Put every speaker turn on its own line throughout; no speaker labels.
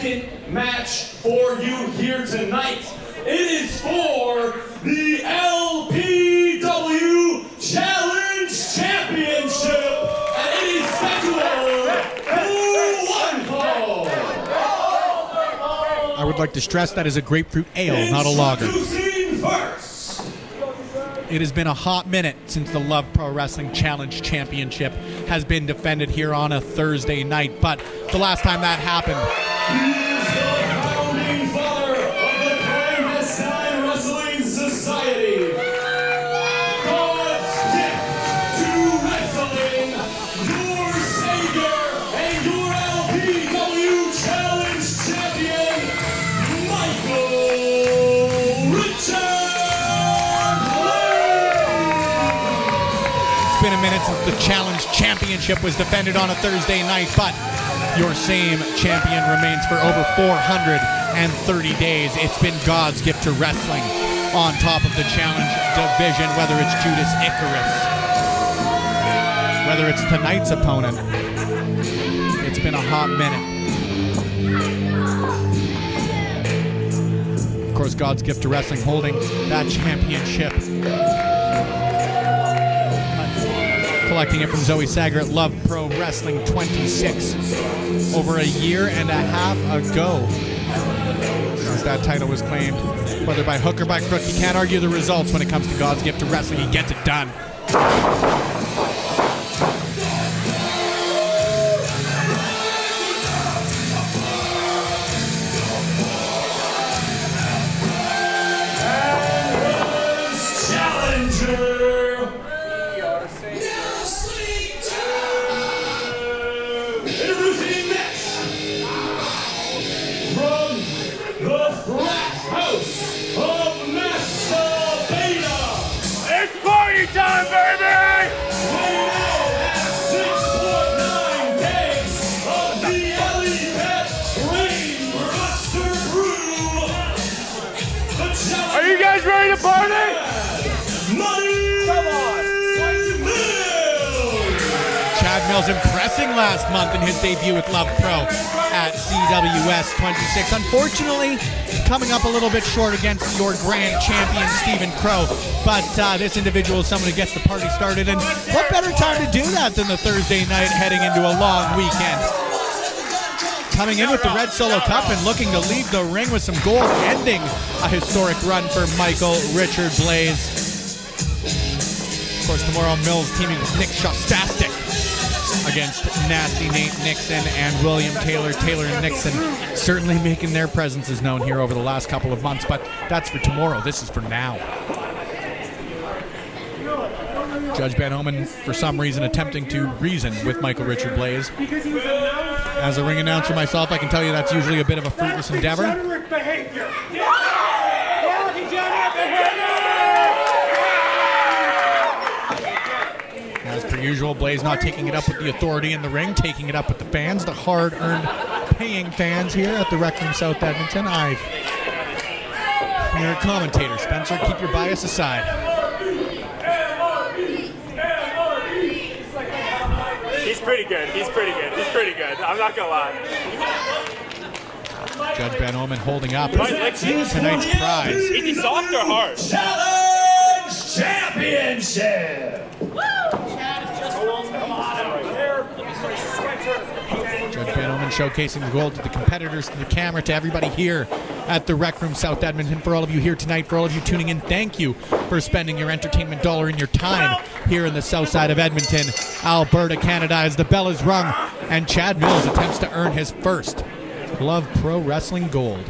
second match for you here tonight. It is for the LPW Challenge Championship, and it is scheduled for one fall.
I would like to stress that is a grapefruit ale, not a lager.
Introducing first.
It has been a hot minute since the Love Pro Wrestling Challenge Championship has been defended here on a Thursday night, but the last time that happened,
He's the founding father of the Climax Wrestling Society. God's gift to wrestling, your savior and your LPW Challenge champion, Richard Blais.
it's been a minute since the Challenge Championship was defended on a Thursday night, but your same champion remains for over 430 days. It's been God's gift to wrestling on top of the challenge division, whether it's Judas Icarus, whether it's tonight's opponent. It's been a hot minute. Of course, God's gift to wrestling holding that championship, collecting it from Zoe Sager at Love Pro Wrestling 26 over a year and a half ago since that title was claimed. Whether by hook or by crook, you can't argue the results when it comes to God's gift to wrestling. He gets it done.
Time, baby! Are you guys ready to party? Come on!
Chad Millz impressing last month in his debut with Love Pro at CWS 26. Unfortunately, coming up a little bit short against your grand champion, Stephen Crow. But this individual is someone who gets the party started. And what better time to do that than the Thursday night heading into a long weekend? Coming in with the Red Solo Cup and looking to leave the ring with some gold, ending a historic run for Michael Richard Blais. Of course, tomorrow Millz teaming with Nick Shostastic against Nasty Nate Nixon and William Taylor Nixon, certainly making their presences known here over the last couple of months, but that's for tomorrow. This is for now. Judge Ben Omen, for some reason, attempting to reason with Michael Richard Blais. As a ring announcer myself, I can tell you that's usually a bit of a fruitless endeavor. As per usual, Blais not taking it up with the authority in the ring, taking it up with the fans, the hard-earned paying fans here at the Rec Room South Edmonton. You're a commentator, Spencer. Keep your bias aside.
He's pretty good. He's pretty good. He's pretty good. I'm not gonna lie.
Judge Ben Omen holding up tonight's prize.
Is he soft or hard?
Challenge Championship.
Judge Ben Omen showcasing the gold to the competitors, to the camera, to everybody here at the Rec Room South Edmonton. For all of you here tonight, for all of you tuning in, thank you for spending your entertainment dollar and your time here in the south side of Edmonton, Alberta, Canada, as the bell is rung and Chad Millz attempts to earn his first Love Pro Wrestling gold.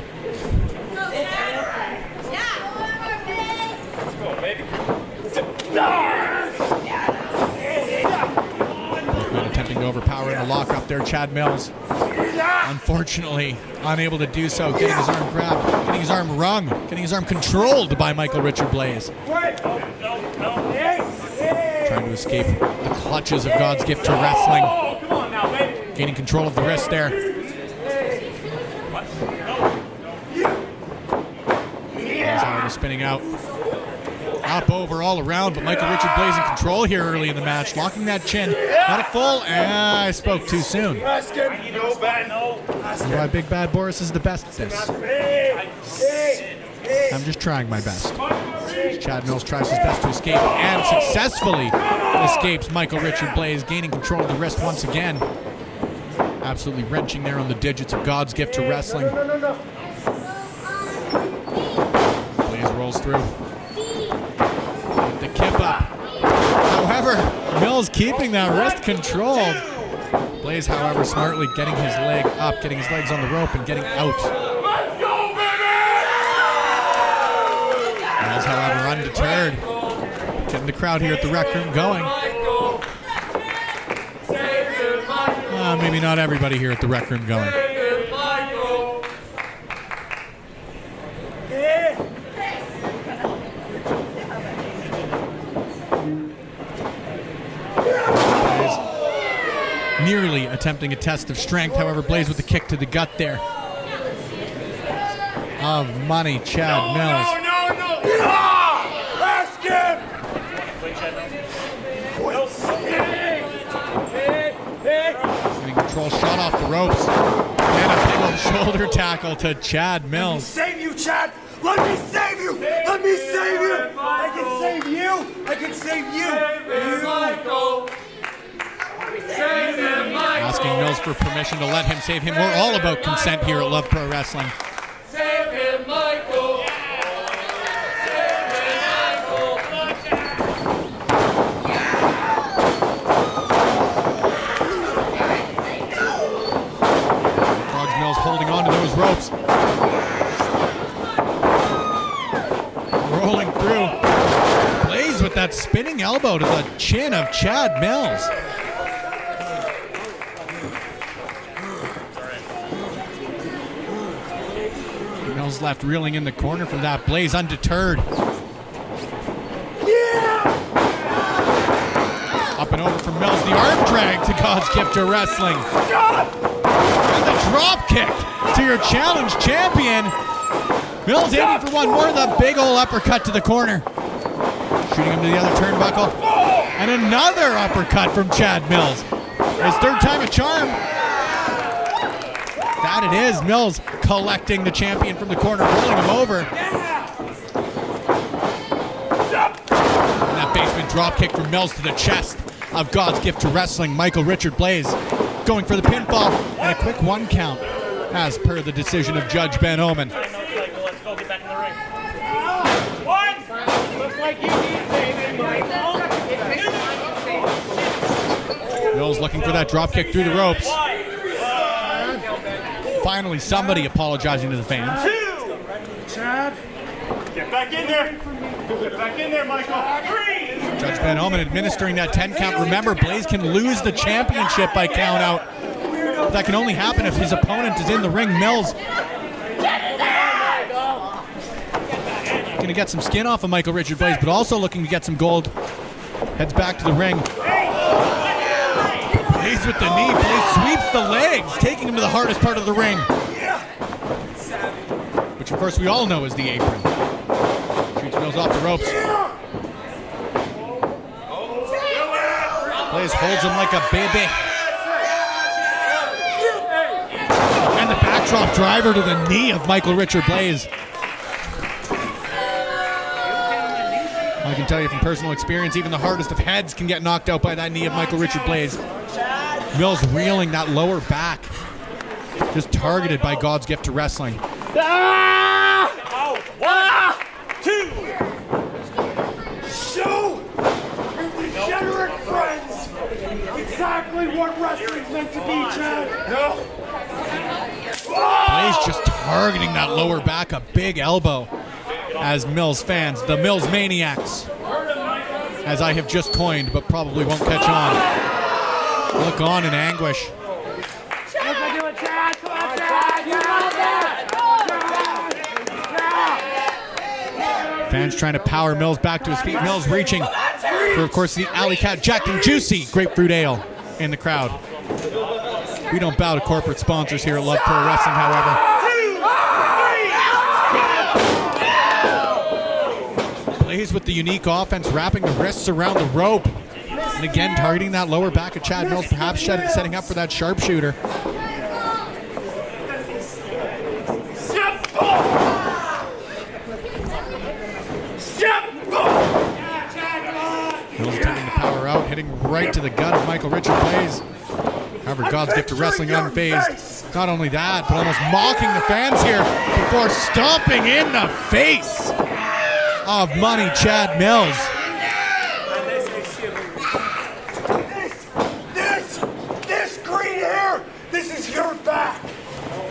Attempting to overpower in the lock up there, Chad Millz. Unfortunately, unable to do so, getting his arm grabbed, getting his arm wrung, getting his arm controlled by Michael Richard Blais. Trying to escape the clutches of God's gift to wrestling. Gaining control of the wrist there. He's already spinning out. Up, over, all around, but Michael Richard Blais in control here early in the match, locking that chin. Not a full, I spoke too soon. That's why Big Bad Boris is the best at this. I'm just trying my best. Chad Millz tries his best to escape and successfully escapes Michael Richard Blais, gaining control of the wrist once again. Absolutely wrenching there on the digits of God's gift to wrestling. Blais rolls through. With the kip up. However, Millz keeping that wrist controlled. Blais, however, smartly getting his leg up, getting his legs on the rope and getting out. Millz, however, undeterred. Getting the crowd here at the Rec Room going. Maybe not everybody here at the Rec Room going. Nearly attempting a test of strength, however, Blais with the kick to the gut there. Of money, Chad Millz.
Ask him!
Getting control, shot off the ropes. And a big old shoulder tackle to Chad Millz.
Let me save you, Chad! Let me save you! Let me save you! I can save you! I can save you!
Asking Millz for permission to let him save him. We're all about consent here at Love Pro Wrestling.
Save him, Michael!
Frogs Millz holding on to those ropes. Rolling through. Blais with that spinning elbow to the chin of Chad Millz. Millz left reeling in the corner from that. Blais undeterred. Up and over from Millz. The arm drag to God's gift to wrestling. And the drop kick to your challenge champion. Millz aiming for one more. The big ol' uppercut to the corner. Shooting him to the other turnbuckle. And another uppercut from Chad Millz. His third time a charm. That it is. Millz collecting the champion from the corner, rolling him over. And that basement drop kick from Millz to the chest of God's gift to wrestling, Michael Richard Blais. Going for the pinfall and a quick 1 count as per the decision of Judge Ben Omen.
Let's go get back in the ring. What? Looks like you need saving, Michael.
Millz looking for that drop kick through the ropes. Finally, somebody apologizing to the fans.
Chad, get back in there. Get back in there, Michael.
Judge Ben Omen administering that 10 count. Remember, Blais can lose the championship by count out. That can only happen if his opponent is in the ring. Millz going to get some skin off of Michael Richard Blais, but also looking to get some gold. Heads back to the ring. Blais with the knee. Blais sweeps the legs, taking him to the hardest part of the ring. Which, of course, we all know is the apron. Shoots Millz off the ropes. Blais holds him like a baby. And the backdrop driver to the knee of Michael Richard Blais. I can tell you from personal experience, even the hardest of heads can get knocked out by that knee of Michael Richard Blais. Millz reeling that lower back. Just targeted by God's gift to wrestling.
Show your degenerate friends exactly what wrestling's meant to be, Chad.
Blais just targeting that lower back, a big elbow. As Millz fans, the Millz maniacs, as I have just coined, but probably won't catch on, look on in anguish. Fans trying to power Millz back to his feet. Millz reaching for, of course, the Alley Cat Jacked and Juicy Grapefruit Ale in the crowd. We don't bow to corporate sponsors here at Love Pro Wrestling, however. Blais Blais with the unique offense, wrapping the wrists around the rope. And again, targeting that lower back of Chad Millz, perhaps setting up for that sharpshooter. Millz attempting to power out, hitting right to the gut of Michael Richard Blais. However, God's gift to wrestling unfazed. Not only that, but almost mocking the fans here before stomping in the face of Money Chad Millz.
This green hair, this is your back.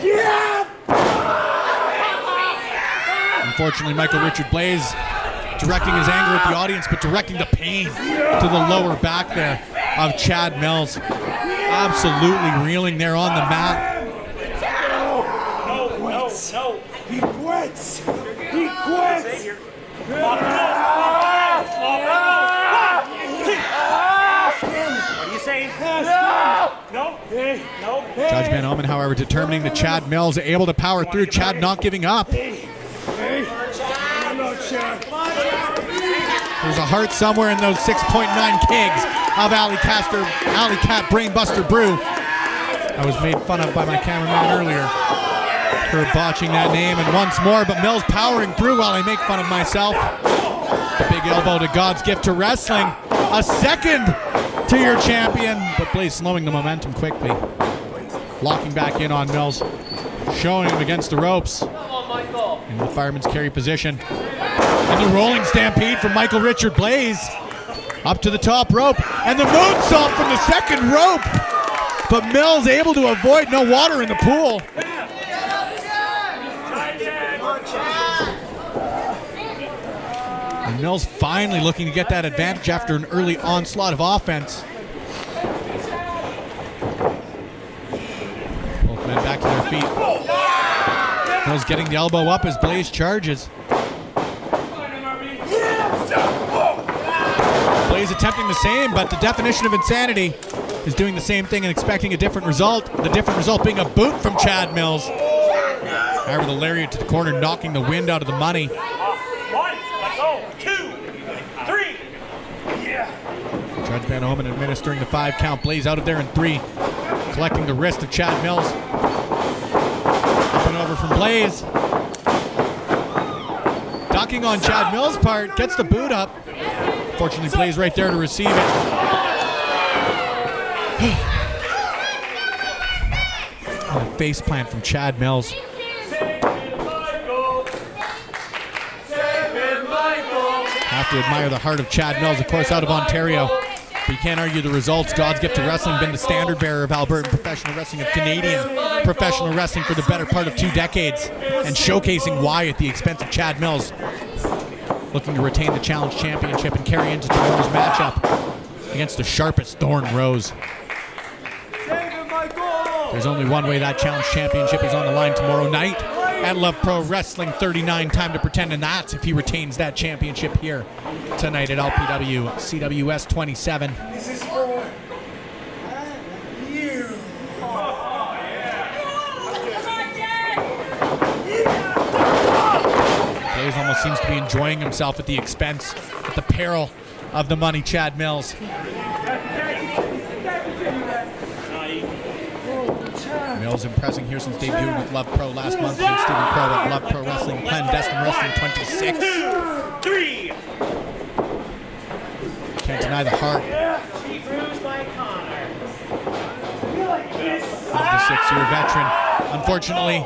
Yeah!
Unfortunately, Michael Richard Blais directing his anger at the audience, but directing the pain to the lower back there of Chad Millz. Absolutely reeling there on the mat.
No. He quits. He quits.
What are you saying? No.
Judge Van Omen, however, determining that Chad Millz able to power through. Chad not giving up. There's a heart somewhere in those 6.9 kegs of Alley Cat Brainbuster Brew. I was made fun of by my cameraman earlier for botching that name, and once more, but Millz powering through while I make fun of myself. A big elbow to God's gift to wrestling. A second to your champion, but Blais slowing the momentum quickly. Locking back in on Millz, showing him against the ropes. In the fireman's carry position. And the rolling stampede from Michael Richard Blais. Up to the top rope. And the moonsault from the second rope. But Millz able to avoid no water in the pool. And Millz finally looking to get that advantage after an early onslaught of offense. Both men back to their feet. Millz getting the elbow up as Blais charges. Blais attempting the same, but the definition of insanity is doing the same thing and expecting a different result. The different result being a boot from Chad Millz. However, the lariat to the corner, knocking the wind out of the money.
1, let go. 2, 3.
Judge Van Omen administering the 5 count. Blais out of there in 3. Collecting the wrist of Chad Millz. Up and over from Blais. Ducking on Chad Millz' part. Gets the boot up. Fortunately, Blais right there to receive it. And a face plant from Chad Millz. Have to admire the heart of Chad Millz, of course, out of Ontario. But you can't argue the results. God's gift to wrestling, been the standard bearer of Albertan professional wrestling, of Canadian professional wrestling for the better part of 2 decades, and showcasing why at the expense of Chad Millz. Looking to retain the Challenge Championship and carry into tomorrow's matchup against the sharpest Thorn Rose. There's only one way that Challenge Championship is on the line tomorrow night at Love Pro Wrestling 39, Time to Pretend, and that's if he retains that championship here tonight at LPW CWS 27.
This is for you.
Blais almost seems to be enjoying himself at the expense, at the peril of the money Chad Millz. Millz impressing here since debuting with Love Pro last month against Stephen Crow at Love Pro Wrestling, Clandestine Wrestling 26.
3.
Can't deny the heart of the 6-year veteran. Unfortunately,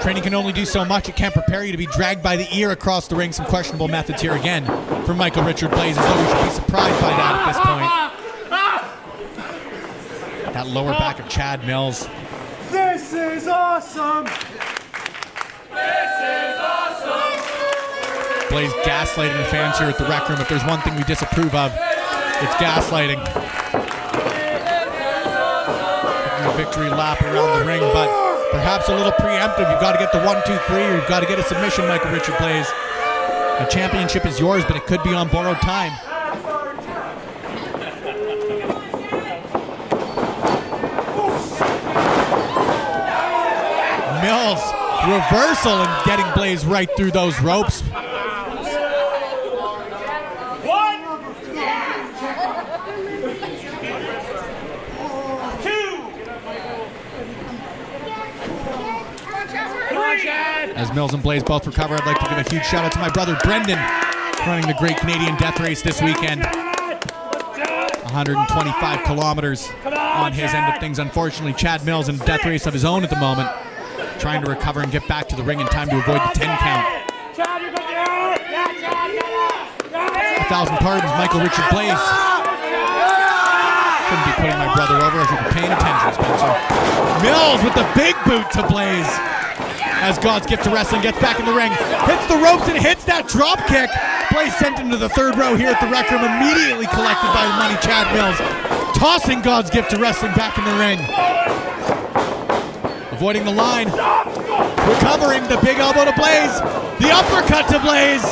training can only do so much. It can't prepare you to be dragged by the ear across the ring. Some questionable methods here again from Michael Richard Blais, as though we should be surprised by that at this point. That lower back of Chad Millz.
This is awesome.
Blais gaslighting the fans here at the Rec Room. If there's one thing we disapprove of, it's gaslighting. Taking a victory lap around the ring, but perhaps a little preemptive. You've got to get the 1, 2, 3, or you've got to get a submission, Michael Richard Blais. The championship is yours, but it could be on borrowed time. Millz reversal and getting Blais right through those ropes. As Millz and Blais both recover, I'd like to give a huge shout out to my brother Brendan, running the Great Canadian Death Race this weekend. 125 kilometers on his end of things. Unfortunately, Chad Millz in a death race of his own at the moment, trying to recover and get back to the ring in time to avoid the 10 count. 1,000 pardons, Michael Richard Blais. Couldn't be putting my brother over if you were paying attention, Spencer. Millz with the big boot to Blais. As God's Gift to Wrestling gets back in the ring, hits the ropes and hits that drop kick. Blais sent into the third row here at the Rec Room, immediately collected by the money Chad Millz, tossing God's Gift to Wrestling back in the ring. Avoiding the line, recovering the big elbow to Blais, the uppercut to Blais,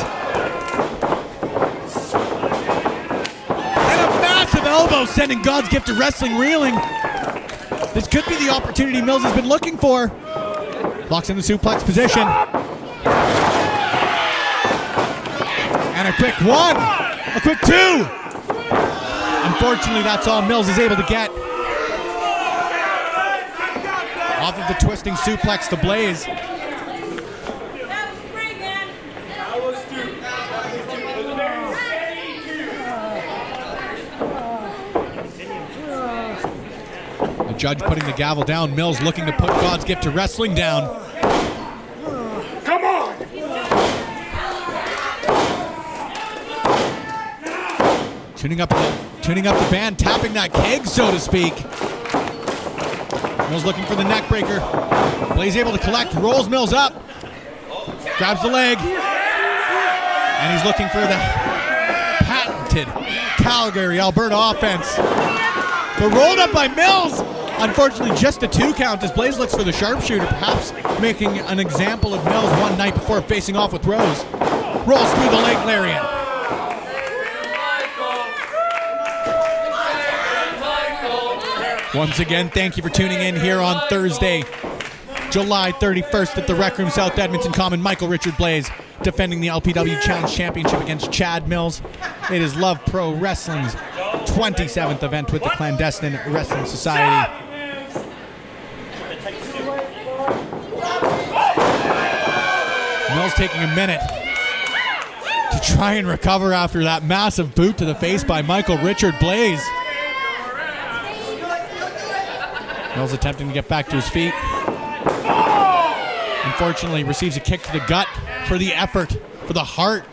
and a massive elbow sending God's Gift to Wrestling reeling. This could be the opportunity Millz has been looking for. Locks in the suplex position. And a quick one. A quick two. Unfortunately, that's all Millz is able to get. Off of the twisting suplex to Blais. The judge putting the gavel down. Millz looking to put God's Gift to Wrestling down.
Come on!
Tuning up the band, tapping that keg, so to speak. Millz looking for the neck breaker. Blais able to collect, rolls Millz up, grabs the leg, and he's looking for the patented Calgary, Alberta offense. But rolled up by Millz. Unfortunately, just a 2 count as Blais looks for the sharpshooter, perhaps making an example of Millz one night before facing off with Rose. Rolls through the leg lariat. Once again, thank you for tuning in here on Thursday, July 31st at the Rec Room, South Edmonton Common. Michael Richard Blais defending the LPW Challenge Championship against Chad Millz. It is Love Pro Wrestling's 27th event with the Clandestine Wrestling Society. Millz taking a minute to try and recover after that massive boot to the face by Michael Richard Blais. Millz attempting to get back to his feet. Unfortunately, receives a kick to the gut for the effort, for the heart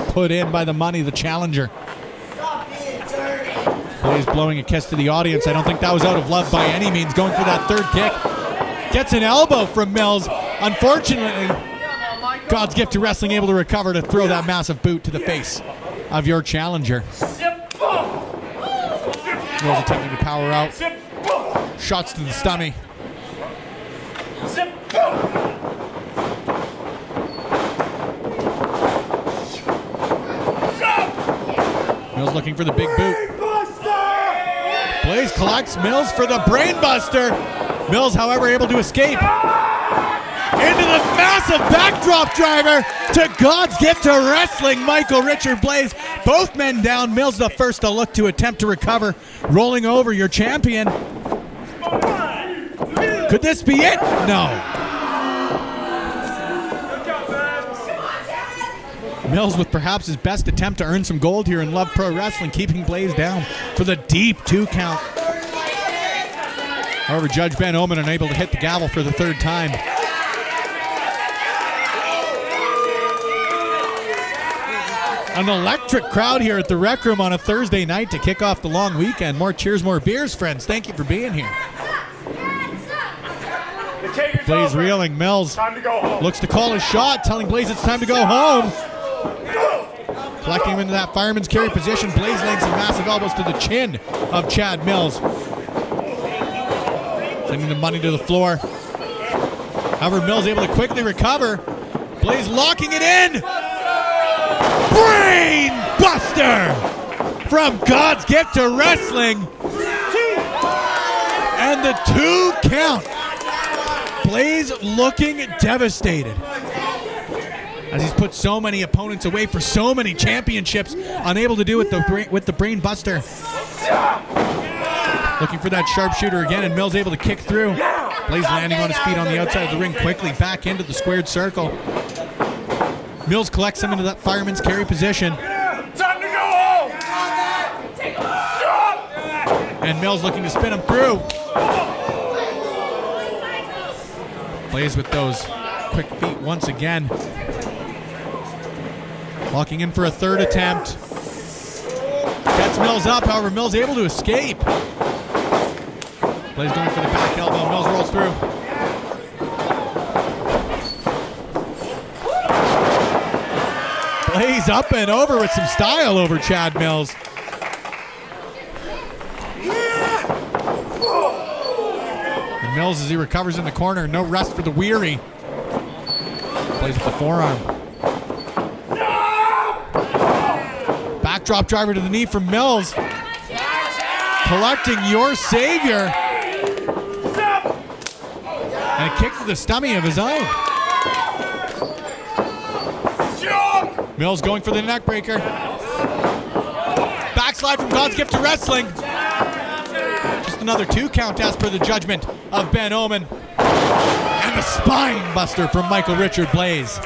put in by the money, the challenger. Blais blowing a kiss to the audience. I don't think that was out of love by any means. Going for that third kick. Gets an elbow from Millz. Unfortunately, God's Gift to Wrestling able to recover to throw that massive boot to the face of your challenger. Millz attempting to power out. Shots to the stomach. Millz looking for the big boot. Blais collects Millz for the brainbuster. Millz, however, able to escape. Into the massive backdrop driver to God's Gift to Wrestling, Michael Richard Blais. Both men down. Millz the first to look to attempt to recover. Rolling over your champion. Could this be it? No. Millz with perhaps his best attempt to earn some gold here in Love Pro Wrestling, keeping Blais down for the deep 2 count. However, Judge Ben Oman unable to hit the gavel for the 3rd time. An electric crowd here at the Rec Room on a Thursday night to kick off the long weekend. More cheers, more beers, friends. Thank you for being here. Blais reeling. Millz looks to call his shot, telling Blais it's time to go home. Collecting him into that fireman's carry position. Blais laying some massive elbows to the chin of Chad Millz. Sending the money to the floor. However, Millz able to quickly recover. Blais locking it in. Brain Buster from God's Gift to Wrestling. And the 2 count. Blais looking devastated as he's put so many opponents away for so many championships, unable to do it with the brain buster. Looking for that sharpshooter again, and Millz able to kick through. Blais landing on his feet on the outside of the ring, quickly back into the squared circle. Millz collects him into that fireman's carry position.
Time to go home!
And Millz looking to spin him through. Blais with those quick feet once again. Locking in for a third attempt. Gets Millz up, however, Millz able to escape. Blais going for the back elbow. Millz rolls through. Blais up and over with some style over Chad Millz. And Millz, as he recovers in the corner, no rest for the weary. Blais with the forearm. Backdrop driver to the knee from Millz. Collecting your savior. And a kick to the stomach of his own. Millz going for the neck breaker. Backslide from God's Gift to Wrestling. Just another 2 count as per the judgment of Ben Omen. And the spine buster from Michael Richard Blais.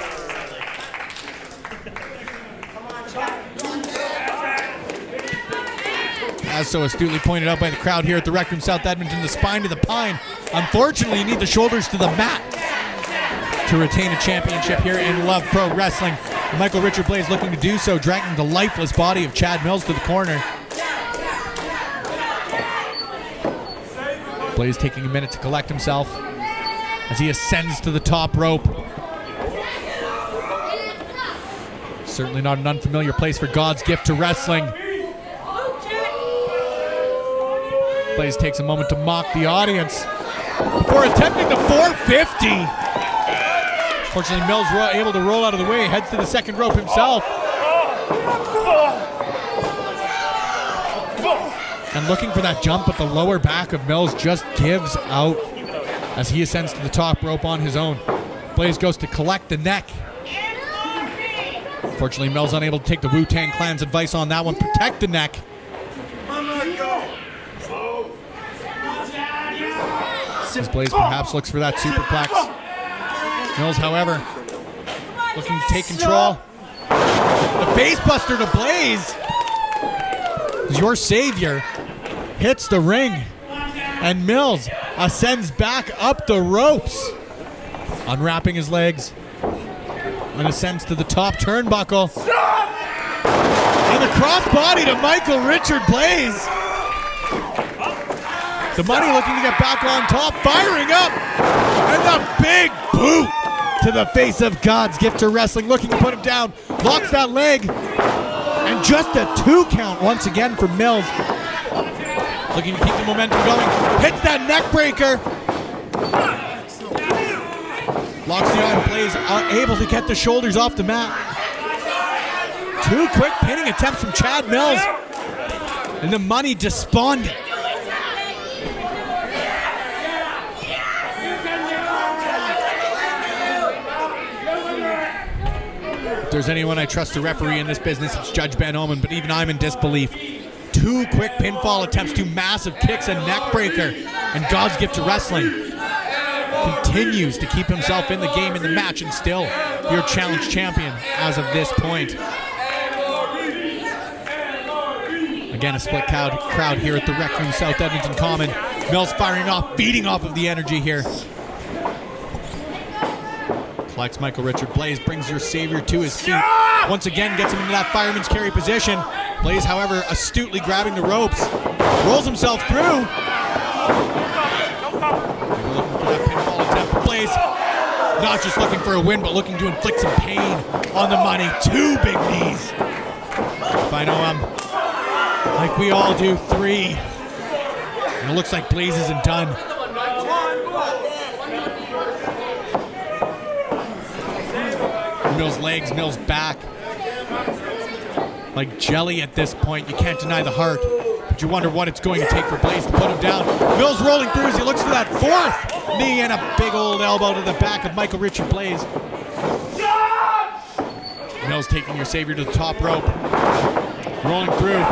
As so astutely pointed out by the crowd here at the Rec Room South Edmonton, the spine to the pine. Unfortunately, you need the shoulders to the mat to retain a championship here in Love Pro Wrestling. Michael Richard Blais looking to do so, dragging the lifeless body of Chad Millz to the corner. Blais taking a minute to collect himself as he ascends to the top rope. Certainly not an unfamiliar place for God's Gift to Wrestling. Blais takes a moment to mock the audience before attempting the 450. Fortunately, Millz able to roll out of the way, heads to the second rope himself. And looking for that jump, but the lower back of Millz just gives out as he ascends to the top rope on his own. Blais goes to collect the neck. Fortunately, Millz unable to take the Wu-Tang Clan's advice on that one. Protect the neck. As Blais perhaps looks for that superplex. Millz, however, looking to take control. The facebuster to Blais. Your savior hits the ring, and Millz ascends back up the ropes, unwrapping his legs, and ascends to the top turnbuckle. And the crossbody to Michael Richard Blais. The Money looking to get back on top, firing up, and the big boot to the face of God's Gift to Wrestling, looking to put him down, locks that leg, and just a 2 count once again for Millz. Looking to keep the momentum going, hits that neck breaker. Locks the arm, Blais able to get the shoulders off the mat. 2 quick pinning attempts from Chad Millz, and the Money despondent. If there's anyone I trust to referee in this business, it's Judge Ben Omen, but even I'm in disbelief. 2 quick pinfall attempts, 2 massive kicks, and neck breaker, and God's Gift to Wrestling continues to keep himself in the game, in the match, and still your challenge champion as of this point. Again, a split crowd here at the Rec Room South Edmonton Common. Millz firing off, feeding off of the energy here. Collects Michael Richard Blais, brings your savior to his feet. Once again, gets him into that fireman's carry position. Blais, however, astutely grabbing the ropes. Rolls himself through. Looking for that pinfall attempt. Blais, not just looking for a win, but looking to inflict some pain on the Money. 2 big knees. If I know him, like we all do, 3. And it looks like Blais isn't done. Millz legs, Millz back. Like jelly at this point. You can't deny the heart, but you wonder what it's going to take for Blais to put him down. Millz rolling through as he looks for that 4th knee and a big old elbow to the back of Michael Richard Blais. Millz taking your savior to the top rope. Rolling through.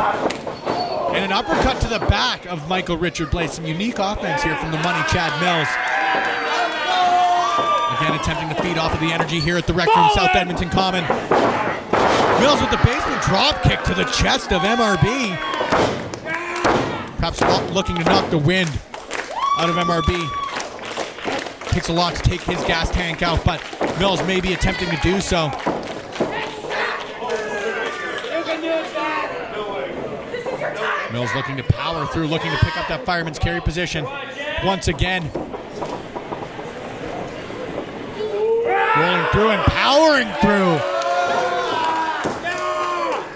And an uppercut to the back of Michael Richard Blais. Some unique offense here from the Money, Chad Millz. Again, attempting to feed off of the energy here at the Rec Room, South Edmonton Common. Millz with the basement drop kick to the chest of MRB. Perhaps looking to knock the wind out of MRB. Takes a lot to take his gas tank out, but Millz may be attempting to do so. Millz looking to power through, looking to pick up that fireman's carry position once again. Rolling through and powering through.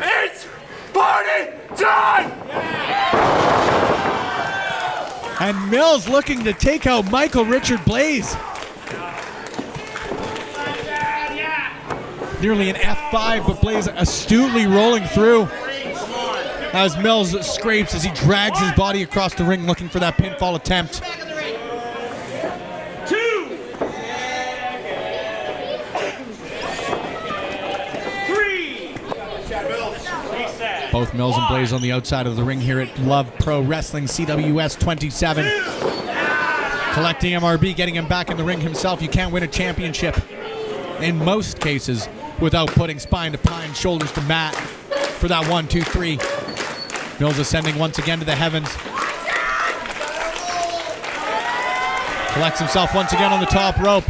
It's party time!
And Millz looking to take out Richard Blais. Nearly an F5, but Blais astutely rolling through. As Millz scrapes as he drags his body across the ring looking for that pinfall attempt.
2, 3. Reset.
Both Millz and Blais on the outside of the ring here at Love Pro Wrestling CWS 27. Collecting MRB, getting him back in the ring himself. You can't win a championship in most cases without putting spine to pine, shoulders to mat for that 1, 2, 3. Millz ascending once again to the heavens. Collects himself once again on the top rope.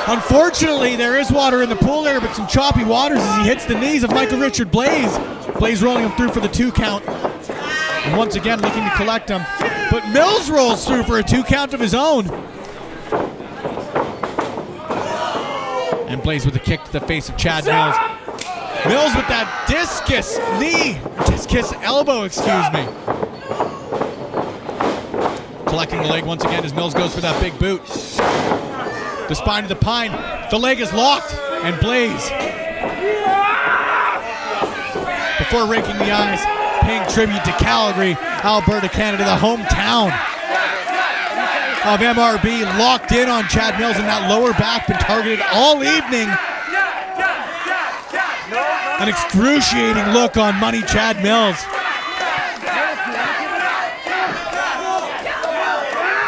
Unfortunately, there is water in the pool there, but some choppy waters as he hits the knees of Richard Blais. Blais rolling him through for the 2 count. And once again looking to collect him. But Millz rolls through for a 2 count of his own. And Blais with a kick to the face of Chad Millz. Millz with that discus elbow, excuse me. Collecting the leg once again as Millz goes for that big boot. The spine to the pine. The leg is locked. And Blais, before raking the eyes, paying tribute to Calgary, Alberta, Canada, the hometown of MRB, locked in on Chad Millz, and that lower back been targeted all evening. An excruciating look on Money Chad Millz.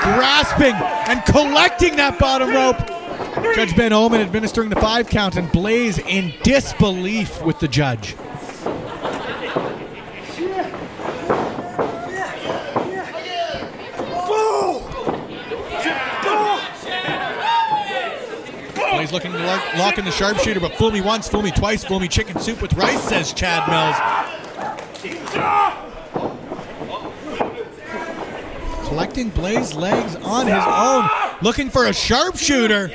Grasping and collecting that bottom rope. Judge Ben Oman administering the 5 count, and Blais in disbelief with the judge. Blais looking to lock in the sharpshooter, but fool me once, fool me twice, fool me chicken soup with rice, says Chad Millz. Collecting Blais' legs on his own, looking for a sharpshooter.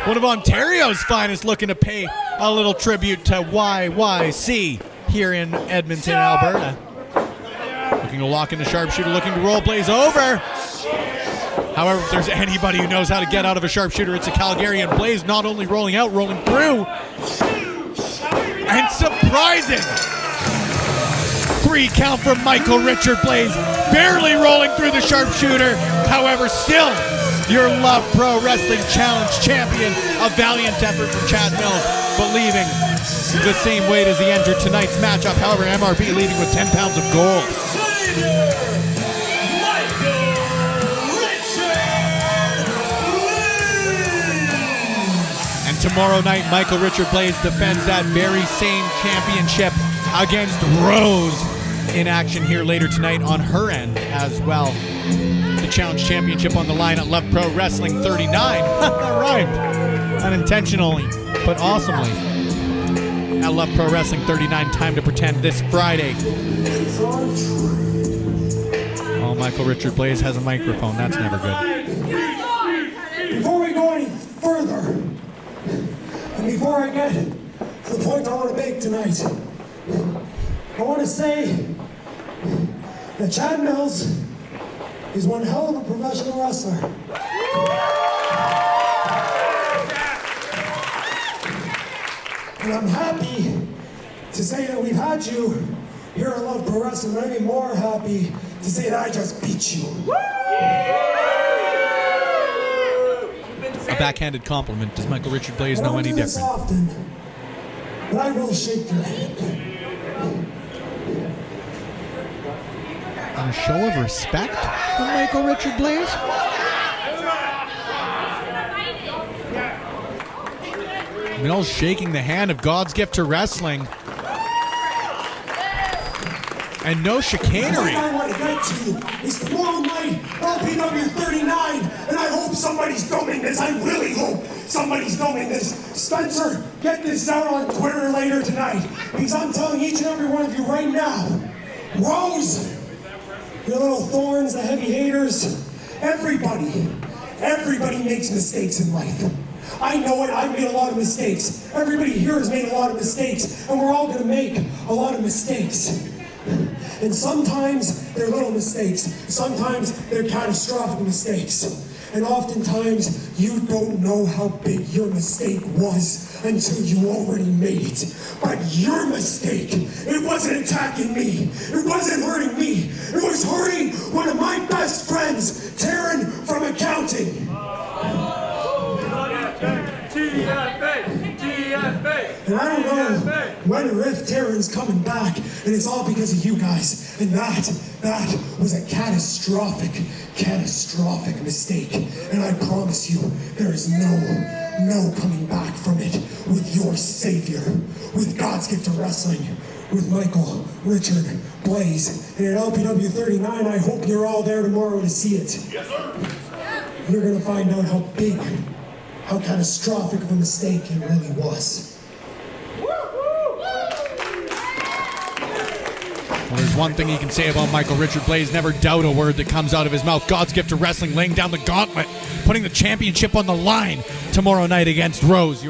One of Ontario's finest looking to pay a little tribute to YYC here in Edmonton, Alberta. Looking to lock in the sharpshooter, looking to roll Blais over. However, if there's anybody who knows how to get out of a sharpshooter, it's a Calgarian. Blais not only rolling out, rolling through. And surprising 3 count from Richard Blais, barely rolling through the sharpshooter. However, still your Love Pro Wrestling Challenge champion. A valiant effort from Chad Millz, but leaving the same weight as he entered tonight's matchup. However, MRB leaving with 10 pounds of gold. And tomorrow night, Richard Blais defends that very same championship against Rose in action here later tonight on her end as well. The Challenge Championship on the line at Love Pro Wrestling 39. That rhymed. Unintentionally, but awesomely. At Love Pro Wrestling 39, Time to Pretend this Friday. Oh, Richard Blais has a microphone. That's never good.
Before we go any further, and before I get to the point I want to make tonight, I want to say that Chad Millz is one hell of a professional wrestler. And I'm happy to say that we've had you here at Love Pro Wrestling, but I'm even more happy to say that I just beat you.
A backhanded compliment. Does Richard Blais know any different?
Often, but I will shake your hand.
And a show of respect from Michael Richard Blais. Millz shaking the hand of God's gift to wrestling. And no chicanery.
What I want to get to is tomorrow night, LPW 39, and I hope somebody's filming this. I really hope somebody's filming this. Spencer, get this out on Twitter later tonight, because I'm telling each and every one of you right now, Rose, your little thorns, the heavy haters, everybody makes mistakes in life. I know it, I've made a lot of mistakes. Everybody here has made a lot of mistakes, and we're all gonna make a lot of mistakes. And sometimes they're little mistakes, sometimes they're catastrophic mistakes. And oftentimes you don't know how big your mistake was until you already made it. But your mistake, it wasn't attacking me, it wasn't hurting me, it was hurting one of my best friends, Taryn from accounting. And I don't know when or if Taryn's coming back, and it's all because of you guys. And that was a catastrophic mistake. And I promise you, there is no coming back from it with your savior, with God's gift to wrestling, with Michael Richard Blais. And at LPW 39, I hope you're all there tomorrow to see it.
Yes, sir.
You're gonna find out how big, how catastrophic of a mistake it really was.
Well, there's one thing you can say about Michael Richard Blais: never doubt a word that comes out of his mouth. God's gift to wrestling, laying down the gauntlet, putting the championship on the line tomorrow night against Rose.